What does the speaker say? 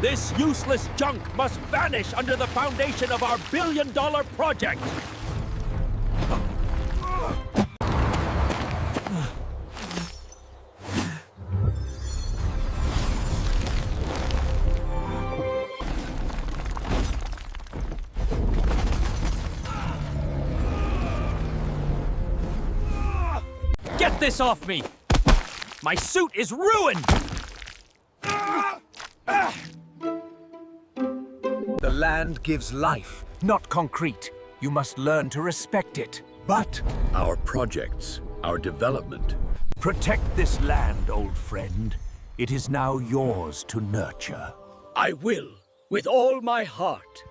This useless junk must vanish under the foundation of our billion-dollar project! Get this off me! My suit is ruined! The land gives life, not concrete. You must learn to respect it. But Our projects, our development. protect this land, old friend. It is now yours to nurture. I will, with all my heart.